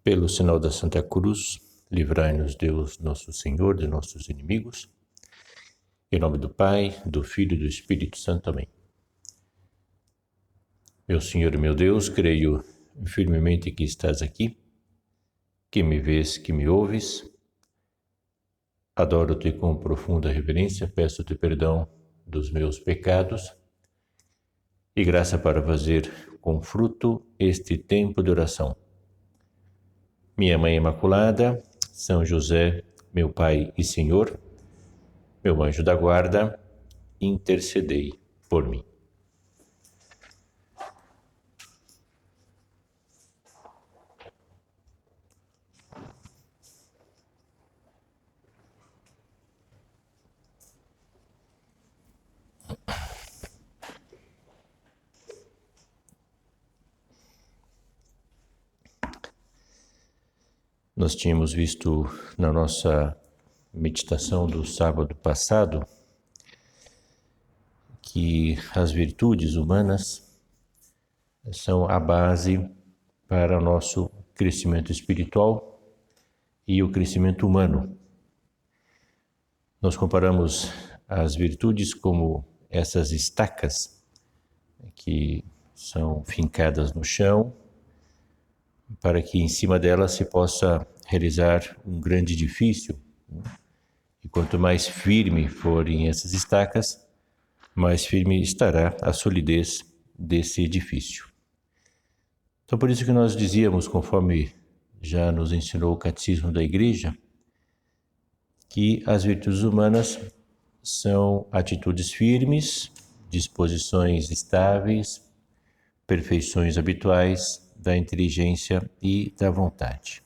Pelo sinal da Santa Cruz, livrai-nos Deus, nosso Senhor, de nossos inimigos. Em nome do Pai, do Filho e do Espírito Santo. Amém. Meu Senhor e meu Deus, creio firmemente que estás aqui, que me vês, que me ouves. Adoro-te com profunda reverência, peço-te perdão dos meus pecados e graça para fazer com fruto este tempo de oração. Minha Mãe Imaculada, São José, meu Pai e Senhor, meu anjo da guarda, intercedei por mim. Nós tínhamos visto na nossa meditação do sábado passado que as virtudes humanas são a base para o nosso crescimento espiritual e o crescimento humano. Nós comparamos as virtudes como essas estacas que são fincadas no chão para que em cima delas se possa realizar um grande edifício. E quanto mais firme forem essas estacas, mais firme estará a solidez desse edifício. Então, por isso que nós dizíamos, conforme já nos ensinou o Catecismo da Igreja, que as virtudes humanas são atitudes firmes, disposições estáveis, perfeições habituais da inteligência e da vontade.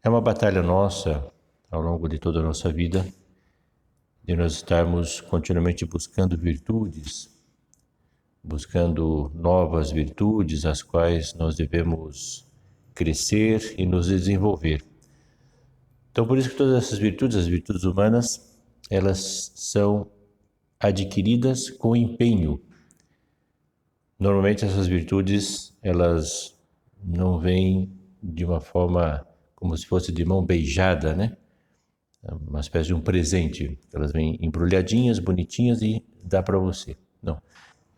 É uma batalha nossa, ao longo de toda a nossa vida, de nós estarmos continuamente buscando virtudes, buscando novas virtudes, as quais nós devemos crescer e nos desenvolver. Então, por isso que todas essas virtudes, as virtudes humanas, elas são adquiridas com empenho. Normalmente essas virtudes, elas não vêm de uma forma como se fosse de mão beijada, né? Uma espécie de um presente. Elas vêm embrulhadinhas, bonitinhas e dá para você. Não.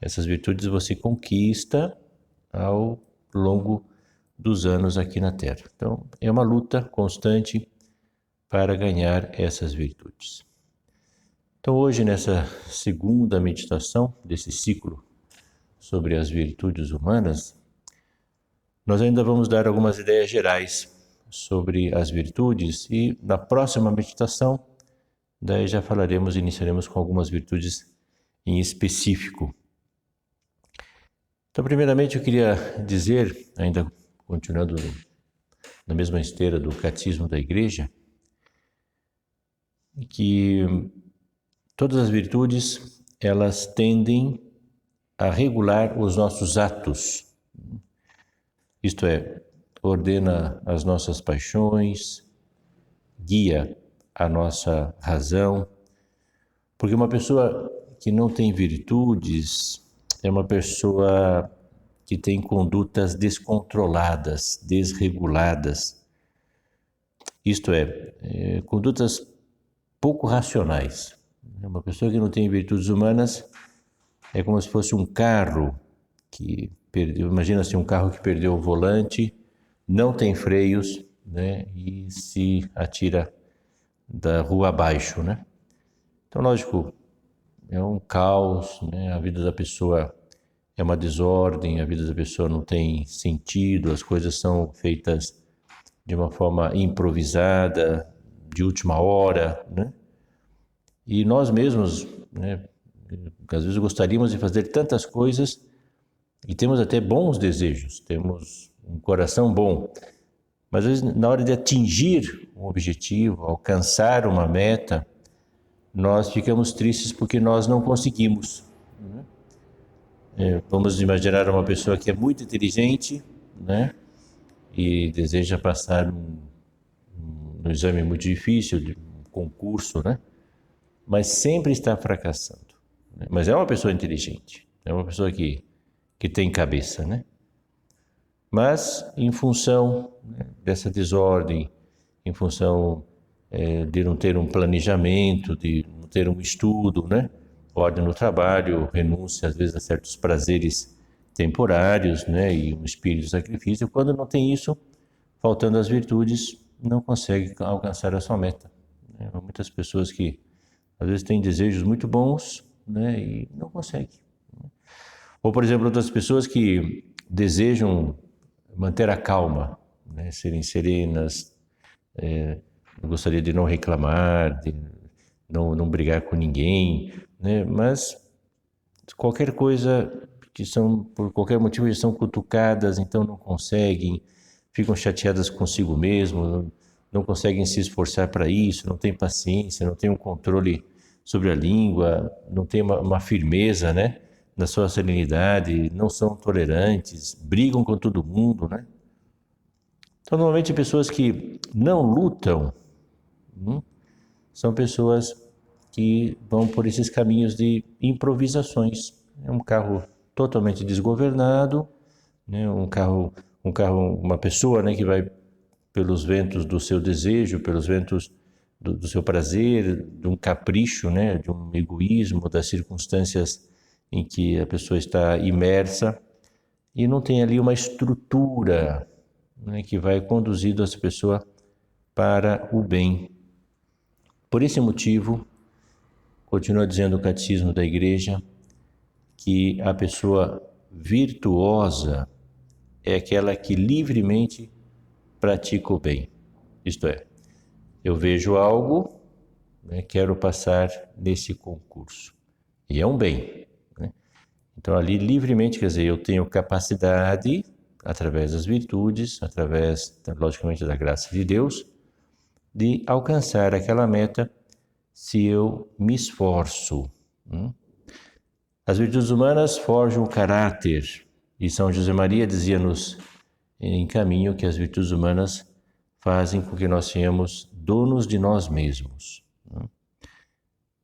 Essas virtudes você conquista ao longo dos anos aqui na Terra. Então, é uma luta constante para ganhar essas virtudes. Então, hoje, nessa segunda meditação desse ciclo sobre as virtudes humanas, nós ainda vamos dar algumas ideias gerais sobre as virtudes e na próxima meditação, daí já iniciaremos com algumas virtudes em específico. Então, primeiramente, eu queria dizer, ainda continuando na mesma esteira do Catecismo da Igreja, que todas as virtudes, elas tendem a regular os nossos atos. Isto é, ordena as nossas paixões, guia a nossa razão, porque uma pessoa que não tem virtudes é uma pessoa que tem condutas descontroladas, desreguladas, isto é, condutas pouco racionais. Uma pessoa que não tem virtudes humanas é como se fosse um carro que perdeu, imagina-se um carro que perdeu o volante, não tem freios, né, e se atira da rua abaixo, né? Então, lógico, é um caos, né? A vida da pessoa é uma desordem, a vida da pessoa não tem sentido, as coisas são feitas de uma forma improvisada, de última hora, né? E nós mesmos, né, às vezes gostaríamos de fazer tantas coisas e temos até bons desejos, temos um coração bom, mas às vezes na hora de atingir um objetivo, alcançar uma meta, nós ficamos tristes porque nós não conseguimos. Vamos imaginar uma pessoa que é muito inteligente, né, e deseja passar um exame muito difícil, de um concurso, né, mas sempre está fracassando. Né? Mas é uma pessoa inteligente, é uma pessoa que tem cabeça, né? Mas, em função, né, dessa desordem, em função de não ter um planejamento, de não ter um estudo, né? Ordem no trabalho, renúncia às vezes a certos prazeres temporários, né? E um espírito de sacrifício. Quando não tem isso, faltando as virtudes, não consegue alcançar a sua meta. Né? Há muitas pessoas que às vezes têm desejos muito bons, né? E não conseguem. Ou, por exemplo, outras pessoas que desejam manter a calma, né? Serem serenas, gostaria de não reclamar, de não brigar com ninguém, né? Mas qualquer coisa que são, por qualquer motivo, são cutucadas, então não conseguem, ficam chateadas consigo mesmo, não conseguem se esforçar para isso, não têm paciência, não têm um controle sobre a língua, não têm uma firmeza, né? Na sua serenidade, não são tolerantes, brigam com todo mundo, né? Então, normalmente, pessoas que não lutam são pessoas que vão por esses caminhos de improvisações. É um carro totalmente desgovernado, né? Uma pessoa, né, que vai pelos ventos do seu desejo, pelos ventos do seu prazer, de um capricho, né, de um egoísmo, das circunstâncias em que a pessoa está imersa e não tem ali uma estrutura, né, que vai conduzindo essa pessoa para o bem. Por esse motivo, continua dizendo o Catecismo da Igreja, que a pessoa virtuosa é aquela que livremente pratica o bem. Isto é, eu vejo algo, né, quero passar nesse concurso. E é um bem. Né? Então, ali livremente, quer dizer, eu tenho capacidade, através das virtudes, através, logicamente, da graça de Deus, de alcançar aquela meta se eu me esforço. As virtudes humanas forjam o caráter, e São José Maria dizia-nos em caminho que as virtudes humanas fazem com que nós sejamos donos de nós mesmos. Não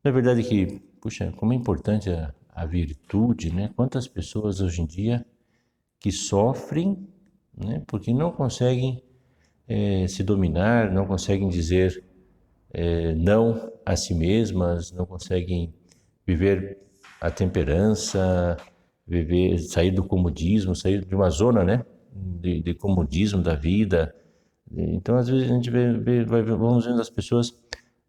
é verdade que, puxa, como é importante a virtude, né? Quantas pessoas hoje em dia que sofrem, né, porque não conseguem se dominar, não conseguem dizer não a si mesmas, não conseguem viver a temperança, sair do comodismo, sair de uma zona, né, de comodismo da vida. Então, às vezes a gente vamos vendo as pessoas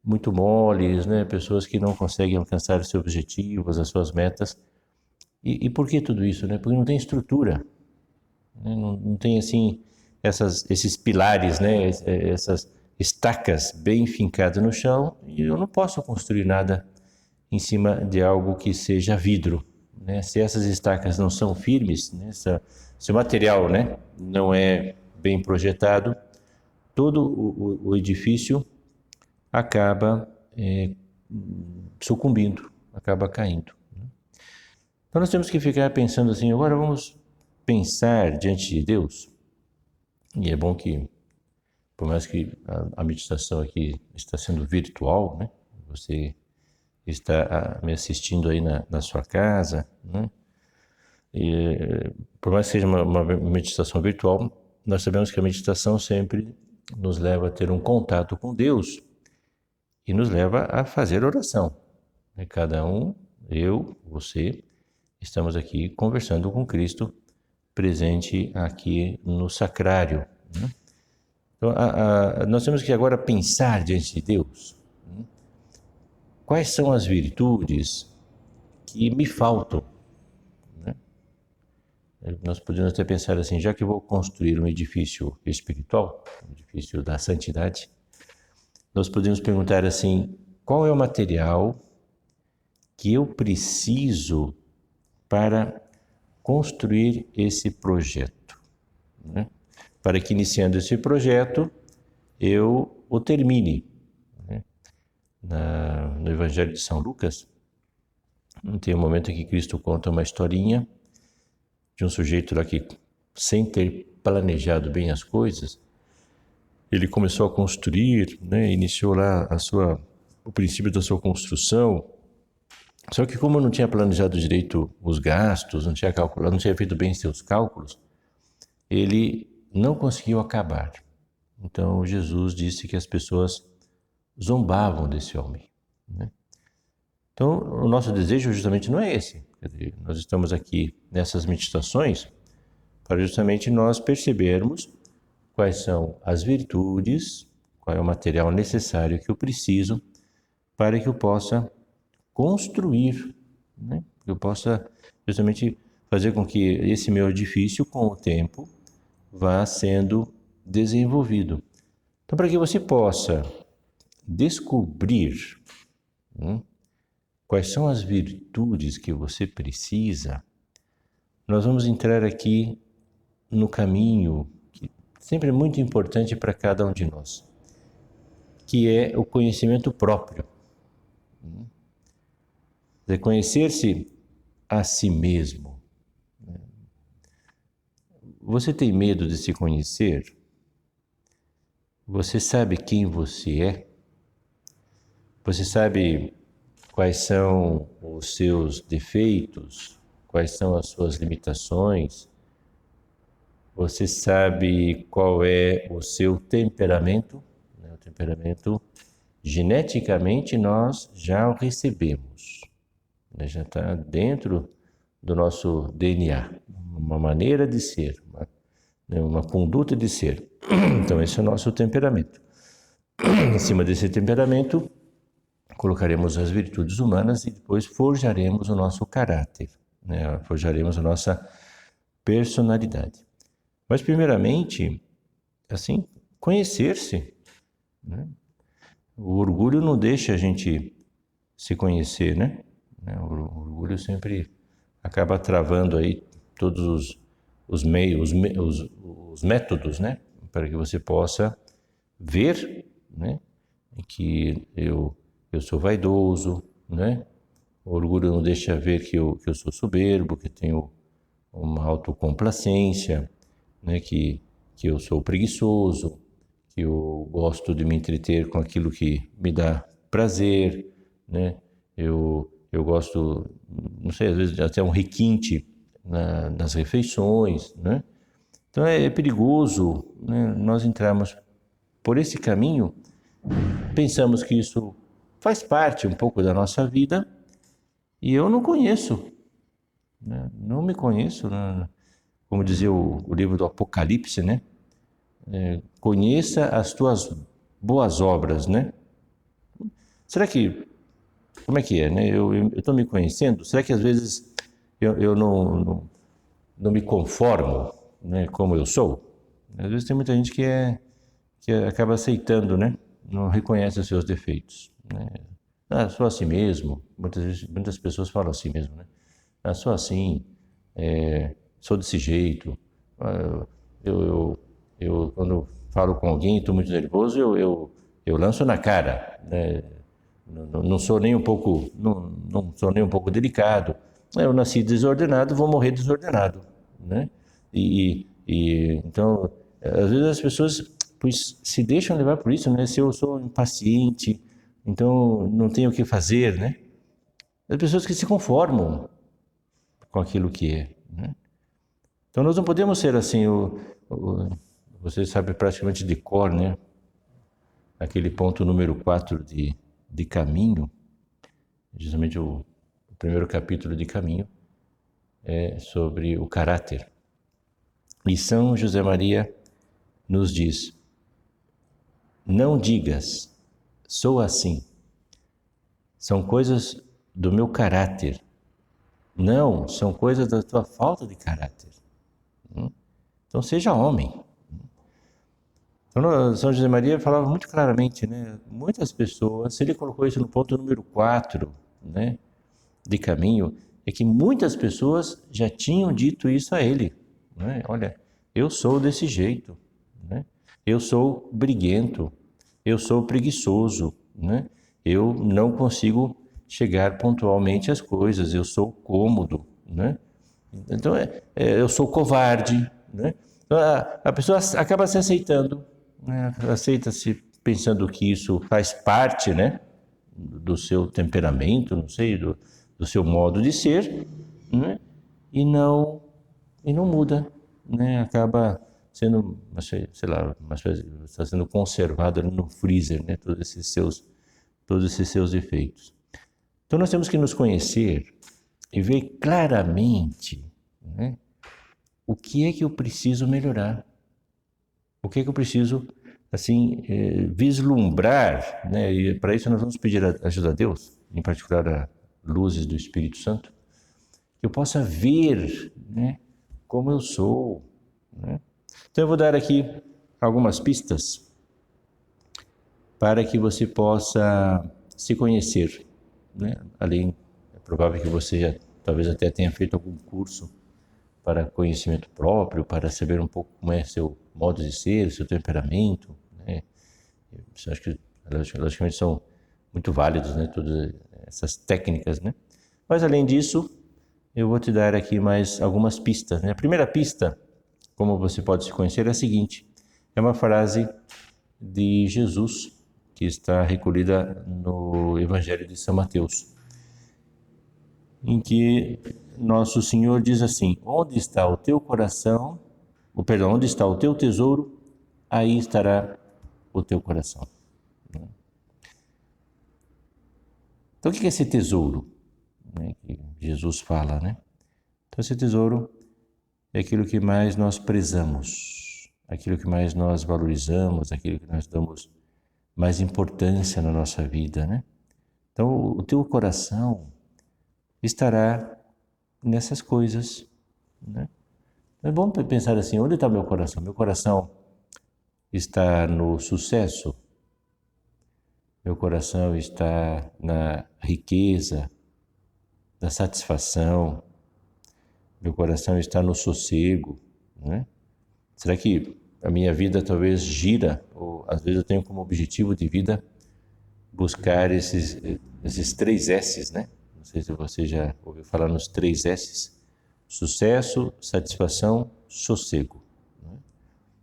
muito moles, né, pessoas que não conseguem alcançar os seus objetivos, as suas metas. E por que tudo isso, né? Porque não tem estrutura, né? Não tem assim esses pilares, né, essas estacas bem fincadas no chão, e eu não posso construir nada em cima de algo que seja vidro, né? Se essas estacas não são firmes, né, se o material, né, não é bem projetado, todo o edifício acaba sucumbindo, acaba caindo. Então nós temos que ficar pensando assim, agora vamos pensar diante de Deus. E é bom que, por mais que a meditação aqui está sendo virtual, né? Você está me assistindo aí na sua casa, né? E, por mais que seja uma meditação virtual, nós sabemos que a meditação sempre nos leva a ter um contato com Deus e nos leva a fazer oração. Cada um, eu, você, estamos aqui conversando com Cristo presente aqui no sacrário. Né? Então, nós temos que agora pensar diante de Deus. Né? Quais são as virtudes que me faltam? Né? Nós podemos até pensar assim, já que eu vou construir um edifício espiritual, um edifício da santidade, nós podemos perguntar assim, qual é o material que eu preciso para construir esse projeto, né? Para que, iniciando esse projeto, eu o termine. Né? No Evangelho de São Lucas, tem um momento em que Cristo conta uma historinha de um sujeito lá que, sem ter planejado bem as coisas, ele começou a construir, né? Iniciou lá o princípio da sua construção. Só que como não tinha planejado direito os gastos, não tinha calculado, não tinha feito bem seus cálculos, ele não conseguiu acabar. Então Jesus disse que as pessoas zombavam desse homem, né? Então o nosso desejo justamente não é esse. Quer dizer, nós estamos aqui nessas meditações para justamente nós percebermos quais são as virtudes, qual é o material necessário que eu preciso para que eu possa construir, né? Que eu possa justamente fazer com que esse meu edifício, com o tempo, vá sendo desenvolvido. Então, para que você possa descobrir, né, quais são as virtudes que você precisa, nós vamos entrar aqui no caminho que sempre é muito importante para cada um de nós, que é o conhecimento próprio. É conhecer-se a si mesmo. Você tem medo de se conhecer? Você sabe quem você é? Você sabe quais são os seus defeitos? Quais são as suas limitações? Você sabe qual é o seu temperamento? O temperamento, geneticamente, nós já o recebemos. Já está dentro do nosso DNA, uma maneira de ser, uma conduta de ser. Então esse é o nosso temperamento. Em cima desse temperamento, colocaremos as virtudes humanas e depois forjaremos o nosso caráter, né? Forjaremos a nossa personalidade. Mas primeiramente, assim, conhecer-se, né? O orgulho não deixa a gente se conhecer, né? O orgulho sempre acaba travando aí todos os meios, os métodos, né? Para que você possa ver, né, que eu sou vaidoso, né? O orgulho não deixa ver que eu sou soberbo, que tenho uma autocomplacência, né? Que eu sou preguiçoso, que eu gosto de me entreter com aquilo que me dá prazer, né? Eu gosto, não sei, às vezes até um requinte nas refeições, né? Então é perigoso, né, nós entrarmos por esse caminho, pensamos que isso faz parte um pouco da nossa vida e eu não conheço, né? Não me conheço, né? Como dizia o livro do Apocalipse, né? Conheça as tuas boas obras, né? Será que, como é que é, né? Eu estou me conhecendo? Será que às vezes eu não me conformo, né, como eu sou? Às vezes tem muita gente que acaba aceitando, né? Não reconhece os seus defeitos, né? Ah, sou assim mesmo. Muitas pessoas falam assim mesmo, né? Ah, sou assim, sou desse jeito. Ah, eu quando falo com alguém, estou muito nervoso, eu lanço na cara, né? Não sou nem um pouco, não sou nem um pouco delicado. Eu nasci desordenado, vou morrer desordenado, né? Então, às vezes as pessoas pois se deixam levar por isso, né? Se eu sou impaciente, então não tenho o que fazer, né? As pessoas que se conformam com aquilo que é, né? Então nós não podemos ser assim, você sabe praticamente de cor, né? Aquele ponto número 4 de Caminho, justamente o primeiro capítulo de Caminho, é sobre o caráter. E São José Maria nos diz: não digas, sou assim. São coisas do meu caráter. Não, são coisas da tua falta de caráter. Então seja homem. Então, São José Maria falava muito claramente, né? Muitas pessoas, se ele colocou isso no ponto número 4, né, de Caminho, é que muitas pessoas já tinham dito isso a ele, né? Olha, eu sou desse jeito, né? Eu sou briguento, eu sou preguiçoso, né? Eu não consigo chegar pontualmente às coisas, eu sou cômodo, né? Então, eu sou covarde, né? Então, a pessoa acaba se aceitando, né? Aceita-se pensando que isso faz parte, né, do seu temperamento, não sei, do seu modo de ser, né? E não muda, né, acaba sendo, sei lá, está sendo conservado ali no freezer, né, todos esses seus efeitos. Então nós temos que nos conhecer e ver claramente, né, o que é que eu preciso melhorar, o que é que eu preciso, assim, vislumbrar, né, e para isso nós vamos pedir a ajuda a Deus, em particular a luzes do Espírito Santo, que eu possa ver, né, como eu sou, né? Então eu vou dar aqui algumas pistas para que você possa se conhecer, né? Além, é provável que você já talvez até tenha feito algum curso para conhecimento próprio, para saber um pouco como é seu modo de ser, seu temperamento, né? Eu acho que logicamente são muito válidos, né, todas essas técnicas, né? Mas além disso, eu vou te dar aqui mais algumas pistas, né? A primeira pista, como você pode se conhecer, é a seguinte: é uma frase de Jesus que está recolhida no Evangelho de São Mateus, em que nosso Senhor diz assim: onde está o teu coração, onde está o teu tesouro, aí estará o teu coração. Então o que é esse tesouro, né, que Jesus fala, né? Então esse tesouro é aquilo que mais nós prezamos, aquilo que mais nós valorizamos, aquilo que nós damos mais importância na nossa vida, né? Então o teu coração estará nessas coisas, né? Então, vamos pensar assim: onde está meu coração? Meu coração está no sucesso? Meu coração está na riqueza, na satisfação? Meu coração está no sossego, né? Será que a minha vida talvez gira, ou às vezes eu tenho como objetivo de vida buscar esses 3 S's, né? Não sei se você já ouviu falar nos 3 S's: sucesso, satisfação, sossego.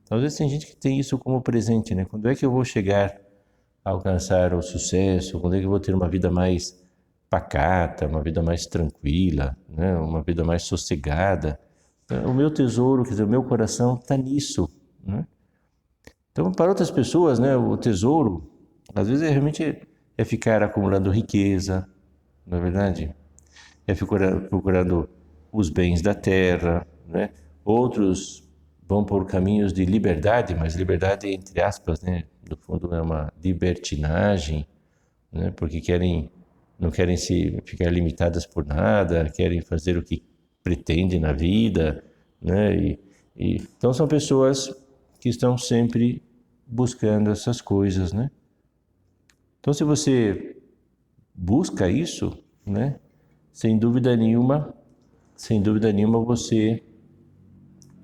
Então, às vezes tem gente que tem isso como presente, né? Quando é que eu vou chegar a alcançar o sucesso? Quando é que eu vou ter uma vida mais pacata, uma vida mais tranquila, né? Uma vida mais sossegada? O meu tesouro, quer dizer, o meu coração está nisso, né? Então, para outras pessoas, né, o tesouro, às vezes, realmente é ficar acumulando riqueza, não é verdade? É ficar procurando os bens da terra, né? Outros vão por caminhos de liberdade, mas liberdade entre aspas, né? No fundo é uma libertinagem, né? Porque não querem se ficar limitadas por nada, querem fazer o que pretendem na vida, né? Então são pessoas que estão sempre buscando essas coisas, né? Então se você busca isso, né? Sem dúvida nenhuma você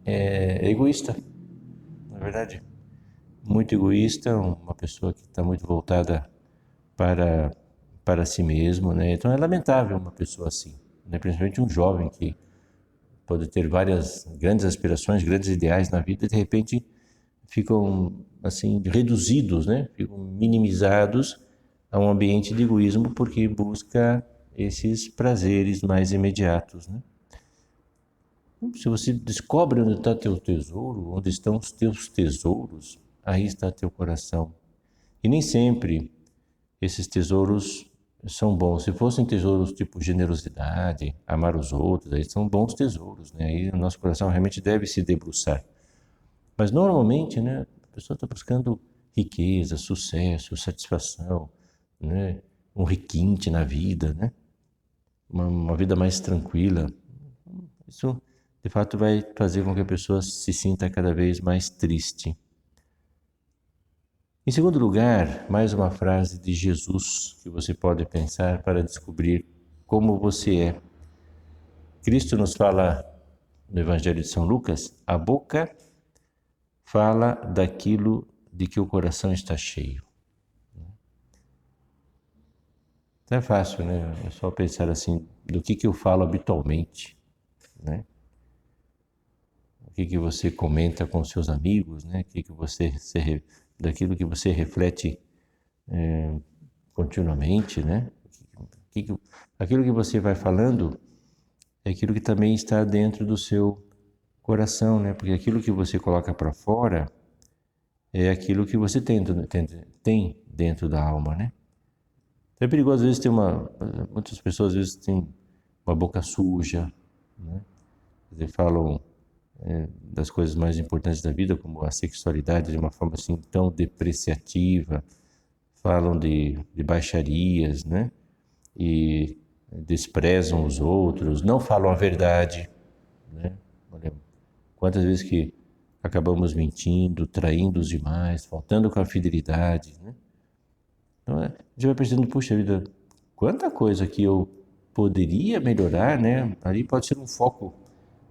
é egoísta, na verdade. Muito egoísta, uma pessoa que está muito voltada para, para si mesmo, né? Então é lamentável uma pessoa assim, né? Principalmente um jovem que pode ter várias grandes aspirações, grandes ideais na vida e de repente ficam assim reduzidos, né? Ficam minimizados a um ambiente de egoísmo porque busca esses prazeres mais imediatos, né? Se você descobre onde está teu tesouro, onde estão os teus tesouros, aí está teu coração. E nem sempre esses tesouros são bons. Se fossem tesouros tipo generosidade, amar os outros, aí são bons tesouros, né? Aí o nosso coração realmente deve se debruçar. Mas normalmente, né, a pessoa está buscando riqueza, sucesso, satisfação, né? Um requinte na vida, né? Uma vida mais tranquila. Isso, de fato, vai fazer com que a pessoa se sinta cada vez mais triste. Em segundo lugar, mais uma frase de Jesus que você pode pensar para descobrir como você é. Cristo nos fala no Evangelho de São Lucas: a boca fala daquilo de que o coração está cheio. Então é fácil, né? É só pensar assim, do que eu falo habitualmente, né? O que você comenta com seus amigos, né? Daquilo que você reflete continuamente, né? Aquilo que você vai falando é aquilo que também está dentro do seu coração, né? Porque aquilo que você coloca para fora é aquilo que você tem dentro da alma, né? Então é perigoso, às vezes, muitas pessoas, às vezes, têm uma boca suja, né? Eles falam das coisas mais importantes da vida, como a sexualidade, de uma forma assim tão depreciativa, falam de baixarias, né? E desprezam os outros, não falam a verdade, né? Olha, quantas vezes que acabamos mentindo, traindo os demais, faltando com a fidelidade, né? Então a gente vai percebendo, puxa vida, quanta coisa que eu poderia melhorar, né? Ali pode ser um foco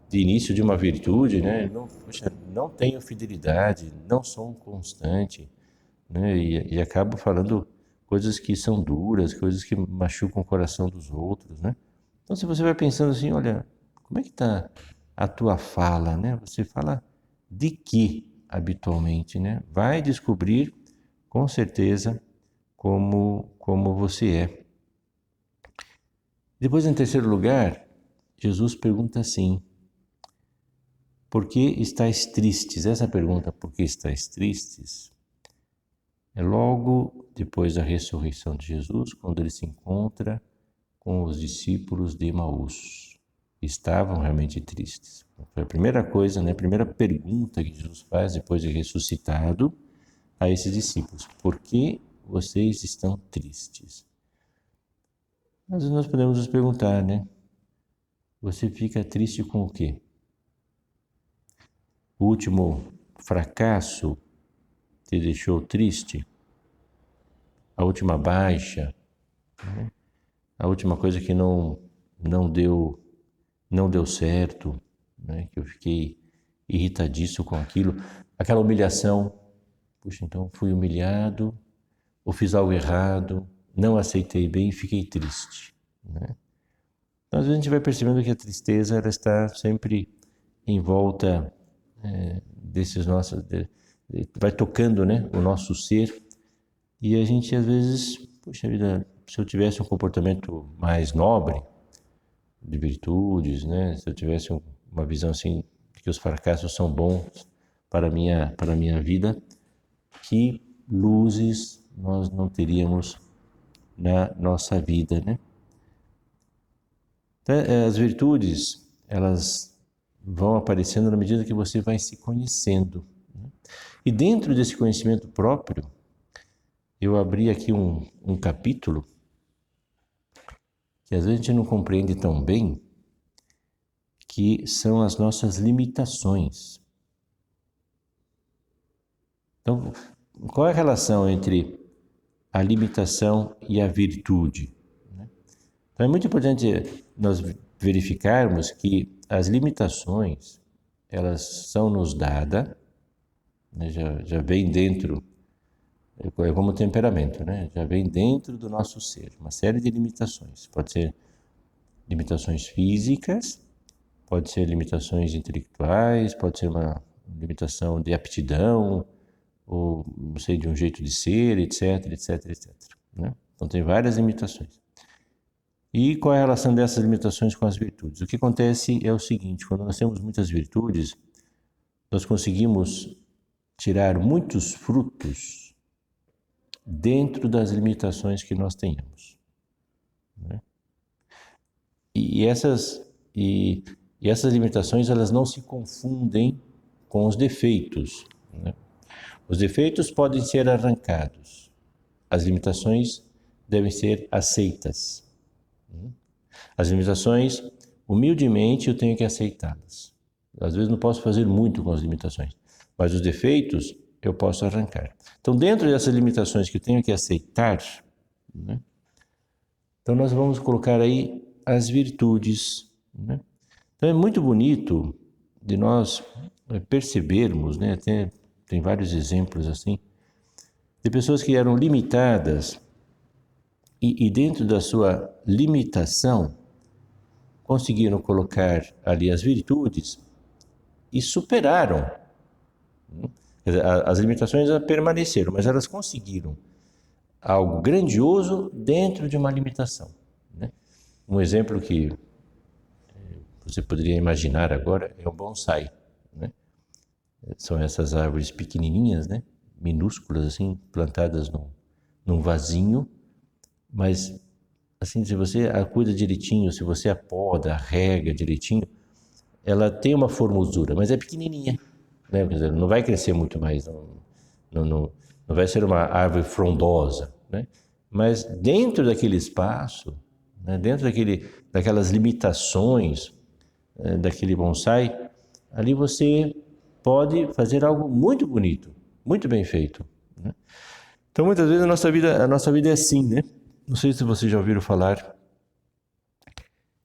de início de uma virtude, né? Não, puxa, não tenho fidelidade, não sou um constante, né? E acabo falando coisas que são duras, coisas que machucam o coração dos outros, né? Então, se você vai pensando assim, olha, como é que está a tua fala, né? Você fala de que habitualmente, né? Vai descobrir com certeza como você é. Depois, em terceiro lugar, Jesus pergunta assim: por que estáis tristes? Essa pergunta, por que estáis tristes, é logo depois da ressurreição de Jesus, quando ele se encontra com os discípulos de Emaús. Estavam realmente tristes. Foi a primeira coisa, né? A primeira pergunta que Jesus faz depois de ressuscitado a esses discípulos: por que vocês estão tristes? Mas nós podemos nos perguntar, né? Você fica triste com o quê? O último fracasso te deixou triste? A última baixa, né? A última coisa que não deu certo, né? Que eu fiquei irritadíssimo com aquilo, aquela humilhação, puxa, então fui humilhado, ou fiz algo errado, não aceitei bem e fiquei triste, né? Então, às vezes a gente vai percebendo que a tristeza ela está sempre em volta desses nossos, vai tocando, né, o nosso ser, e a gente às vezes, puxa vida, se eu tivesse um comportamento mais nobre, de virtudes, né, se eu tivesse uma visão assim de que os fracassos são bons para a minha vida, que luzes nós não teríamos na nossa vida, né? Então, as virtudes, elas vão aparecendo na medida que você vai se conhecendo, né? E dentro desse conhecimento próprio, eu abri aqui um capítulo que às vezes a gente não compreende tão bem, que são as nossas limitações. Então, qual é a relação entre a limitação e a virtude? Então é muito importante nós verificarmos que as limitações, elas são nos dadas, né, já vem dentro, é como o temperamento, né? Já vem dentro do nosso ser, uma série de limitações. Pode ser limitações físicas, pode ser limitações intelectuais, pode ser uma limitação de aptidão, ou não sei, de um jeito de ser, etc, etc, etc, né? Então tem várias limitações. E qual é a relação dessas limitações com as virtudes? O que acontece é o seguinte: quando nós temos muitas virtudes, nós conseguimos tirar muitos frutos dentro das limitações que nós tenhamos, né? E essas limitações, elas não se confundem com os defeitos, né? Os defeitos podem ser arrancados, as limitações devem ser aceitas. As limitações, humildemente, eu tenho que aceitá-las. Às vezes não posso fazer muito com as limitações, mas os defeitos eu posso arrancar. Então, dentro dessas limitações que eu tenho que aceitar, né, então nós vamos colocar aí as virtudes, né? Então é muito bonito de nós percebermos, né, tem vários exemplos assim, de pessoas que eram limitadas e dentro da sua limitação conseguiram colocar ali as virtudes e superaram. As limitações permaneceram, mas elas conseguiram algo grandioso dentro de uma limitação, né? Um exemplo que você poderia imaginar agora é o bonsai, São essas árvores pequenininhas, né? Minúsculas, assim, plantadas num vasinho, mas, assim, se você a cuida direitinho, se você a poda, rega direitinho, ela tem uma formosura, mas é pequenininha, né? Quer dizer, não vai crescer muito mais, não vai ser uma árvore frondosa, né? Mas dentro daquele espaço, né? Dentro daquelas limitações daquele bonsai, ali você pode fazer algo muito bonito, muito bem feito, né? Então, muitas vezes a nossa vida é assim, né? Não sei se vocês já ouviram falar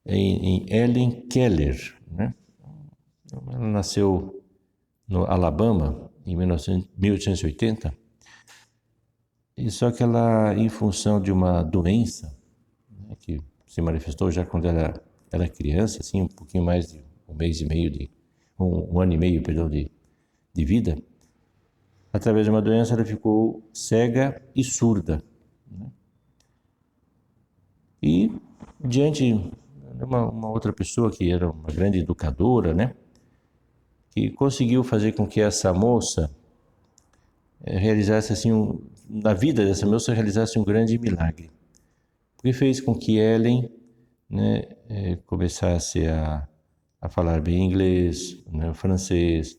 em Helen Keller, né? Ela nasceu no Alabama em 1880, e só que ela, em função de uma doença, né, que se manifestou já quando ela era criança, assim, um pouquinho mais de um mês e meio um ano e meio, perdão, de vida, através de uma doença ela ficou cega e surda. E diante de uma outra pessoa que era uma grande educadora, né, que conseguiu fazer com que essa moça realizasse assim na vida dessa moça realizasse um grande milagre, porque fez com que Ellen, né, começasse a falar bem inglês, né, francês,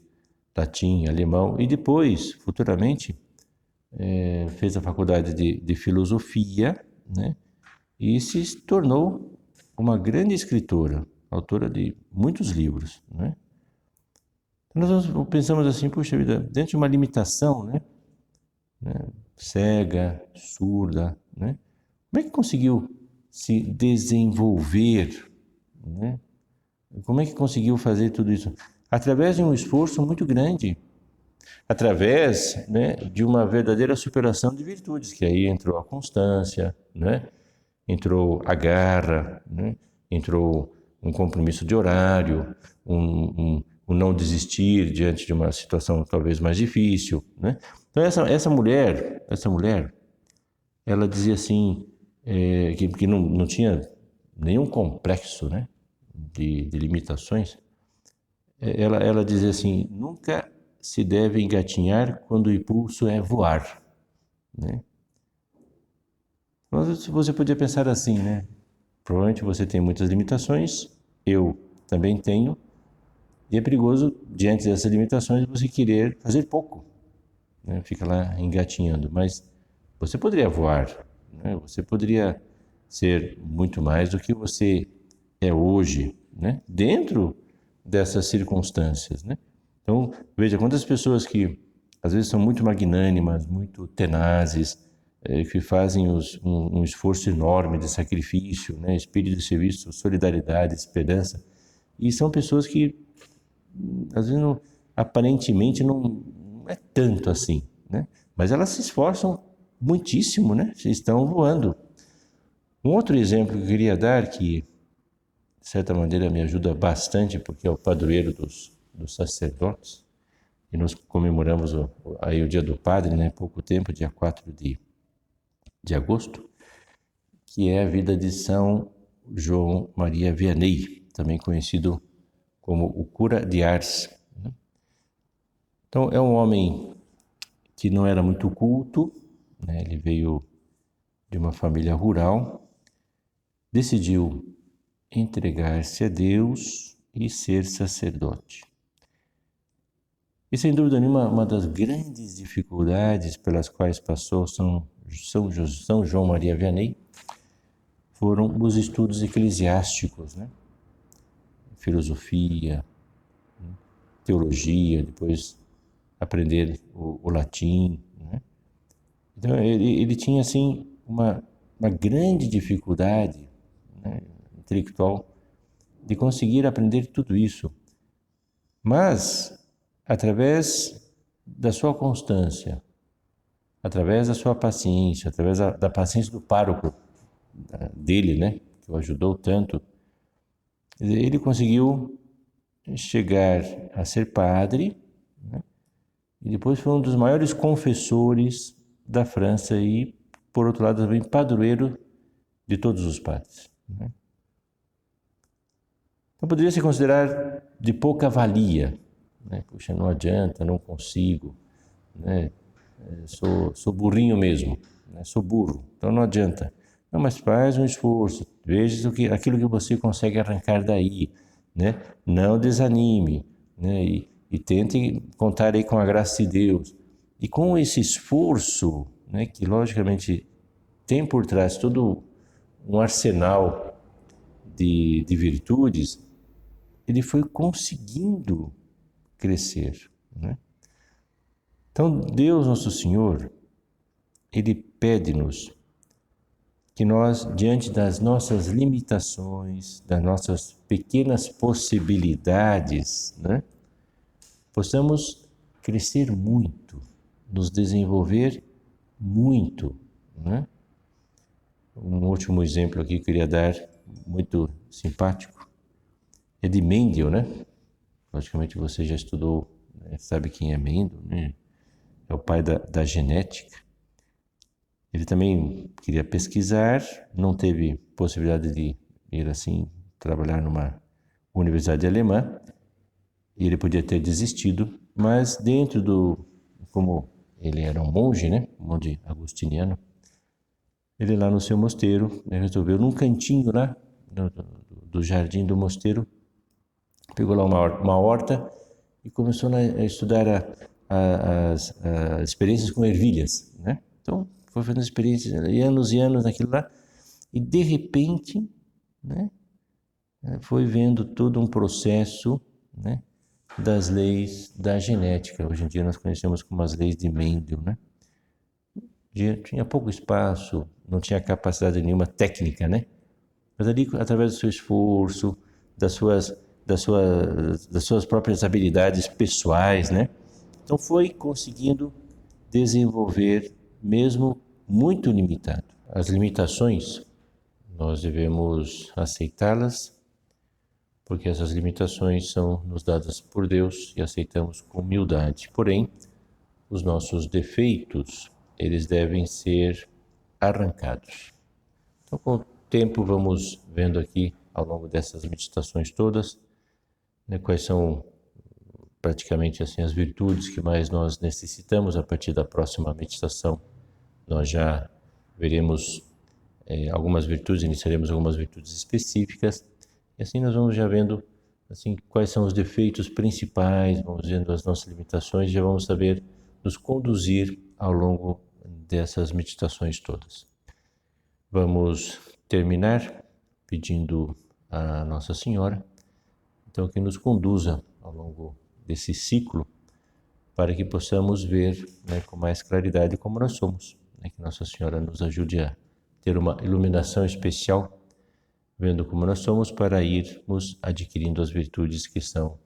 latim, alemão, e depois, futuramente, fez a faculdade de filosofia, né, e se tornou uma grande escritora, autora de muitos livros, né? Nós pensamos assim, puxa vida, dentro de uma limitação, né? Cega, surda, né? Como é que conseguiu se desenvolver, né? Como é que conseguiu fazer tudo isso? Através de um esforço muito grande, através, né, de uma verdadeira superação de virtudes, que aí entrou a constância, né? Entrou a garra, né? Entrou um compromisso de horário, um não desistir diante de uma situação talvez mais difícil, né? Então essa mulher, ela dizia assim, que não tinha nenhum complexo, né, de limitações. Ela dizia assim, nunca se deve engatinhar quando o impulso é voar, né? Mas você podia pensar assim, né? Provavelmente você tem muitas limitações, eu também tenho, e é perigoso, diante dessas limitações, você querer fazer pouco, né? Fica lá engatinhando, mas você poderia voar, né? Você poderia ser muito mais do que você é hoje, né? Dentro dessas circunstâncias, né? Então, veja, quantas pessoas que às vezes são muito magnânimas, muito tenazes, que fazem um esforço enorme de sacrifício, né? Espírito de serviço, solidariedade, esperança, e são pessoas que às vezes aparentemente não é tanto assim, né? Mas elas se esforçam muitíssimo, né? Estão voando. Um outro exemplo que eu queria dar, que de certa maneira me ajuda bastante, porque é o padroeiro dos sacerdotes, e nós comemoramos aí o Dia do Padre, né? Pouco tempo, dia 4 de agosto, que é a vida de São João Maria Vianney, também conhecido como o cura de Ars. Então, é um homem que não era muito culto, né? Ele veio de uma família rural, decidiu entregar-se a Deus e ser sacerdote. E sem dúvida nenhuma, uma das grandes dificuldades pelas quais passou São João Maria Vianney foram os estudos eclesiásticos, né? Filosofia, teologia, depois aprender o latim, né? Então ele tinha assim uma grande dificuldade, né, intelectual de conseguir aprender tudo isso, mas através da sua constância, através da sua paciência, através da paciência do pároco dele, né, que o ajudou tanto, ele conseguiu chegar a ser padre, né, e depois foi um dos maiores confessores da França e, por outro lado, também padroeiro de todos os padres, né? Então poderia se considerar de pouca valia, né? Puxa, não adianta, não consigo, né? Sou burrinho mesmo, né? Sou burro, então não adianta. Não, mas faz um esforço, veja aquilo que você consegue arrancar daí, né? Não desanime, né? E tente contar aí com a graça de Deus. E com esse esforço, né, que logicamente tem por trás todo um arsenal de virtudes, ele foi conseguindo crescer, né? Então, Deus Nosso Senhor, Ele pede-nos que nós, diante das nossas limitações, das nossas pequenas possibilidades, né, possamos crescer muito, nos desenvolver muito, né? Um último exemplo aqui que eu queria dar, muito simpático, é de Mendel, né? Logicamente você já estudou, né? Sabe quem é Mendel, né? É o pai da genética. Ele também queria pesquisar, não teve possibilidade de ir assim trabalhar numa universidade alemã, e ele podia ter desistido, mas como ele era um monge, né? Um monge agustiniano, ele lá no seu mosteiro, né, resolveu num cantinho lá do jardim do mosteiro, pegou lá uma horta e começou a estudar as experiências com ervilhas, né? Então, foi fazendo experiências e anos naquilo lá, e de repente, né, foi vendo todo um processo, né, das leis da genética. Hoje em dia nós conhecemos como as leis de Mendel, né? Tinha pouco espaço, não tinha capacidade nenhuma técnica, né? Mas ali, através do seu esforço, das suas próprias habilidades pessoais, né? Então foi conseguindo desenvolver, mesmo muito limitado. As limitações, nós devemos aceitá-las, porque essas limitações são nos dadas por Deus e aceitamos com humildade. Porém, os nossos defeitos, eles devem ser arrancados. Então, com o tempo, vamos vendo aqui, ao longo dessas meditações todas, né, quais são praticamente assim as virtudes que mais nós necessitamos. A partir da próxima meditação, nós já veremos algumas virtudes, iniciaremos algumas virtudes específicas, e assim nós vamos já vendo assim quais são os defeitos principais, vamos vendo as nossas limitações, já vamos saber nos conduzir ao longo dessas meditações todas. Vamos terminar pedindo a Nossa Senhora, então, que nos conduza ao longo desse ciclo, para que possamos ver, né, com mais claridade como nós somos, né, que Nossa Senhora nos ajude a ter uma iluminação especial, vendo como nós somos, para irmos adquirindo as virtudes que são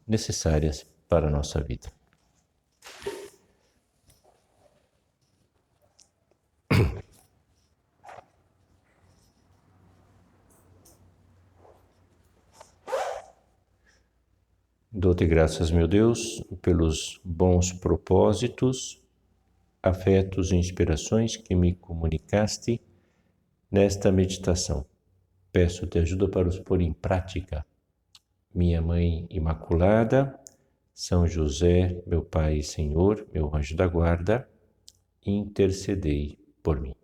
necessárias para a nossa vida. Dou-te graças, meu Deus, pelos bons propósitos, afetos e inspirações que me comunicaste nesta meditação. Peço-te ajuda para os pôr em prática. Minha Mãe Imaculada, São José, meu Pai e Senhor, meu anjo da guarda, intercedei por mim.